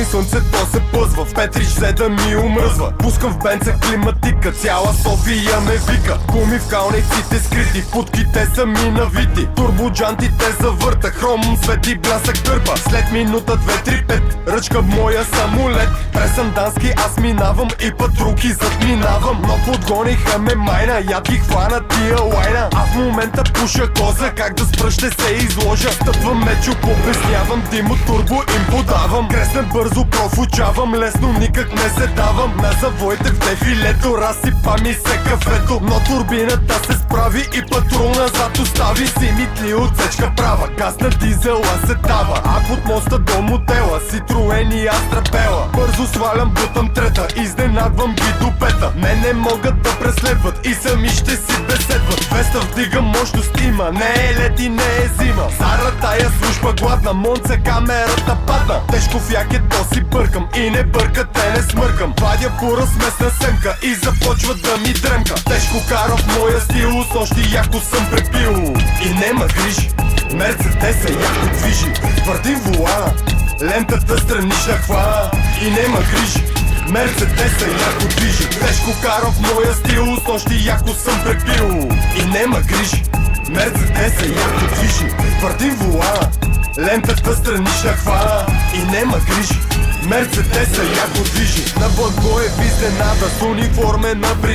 сутрин слънцето се пъзва, в Петрич взе да ми омръзва. Пускам в бенца климатика, цяла София ме вика. Гуми в калниците скрити, путките са ми навити. Турбоджантите завърта, хром свети блясък търпа. След минута 2-3-5, ръчка моя самолет. През Сандански аз минавам и патруки задминавам. Но подгониха ме майна, я ги хвана тия лайна. А в момента пуша коза, как да спра ще се изложа. Стъпвам мечо, побеснявам, димо турбо им подавам. Кресна бързо, профучавам, лесно никак не се давам. На завоите в дефилето, разсипа ми се кафето. Но турбината се справи и патрул назад остави. Симитли отсечка права, газ на дизела се дава. А под моста до мотела, Ситроен и Астра Бела. Бързо свалям, бутам трета, изненадвам ги до пета. Мене могат да преследват и сами ще си беседват. 200 вдига мощност има, не е лет и не е зима. Зара тая служба гладна, Монца камерата падна. Тежко в якето си бъркам и не бърка, те не смъркам. Вадя пура смесна семка и започва да ми дремка. Тежко кара в моя стил, с нощи яко съм препил. И нема грижи, Мерцедеса яко движи. Твърдим волана, лентата странична хвана. И нема грижи, Мерцедеса яко движи. Тежко карам в моя стил, с нощи яко съм препил. И нема грижи, Мерцедеса яко движи. Твърдим волана, лентата странична хвана. И нема грижи, Мерцедеса яко движи. На Благоев изненада с униформена бригада.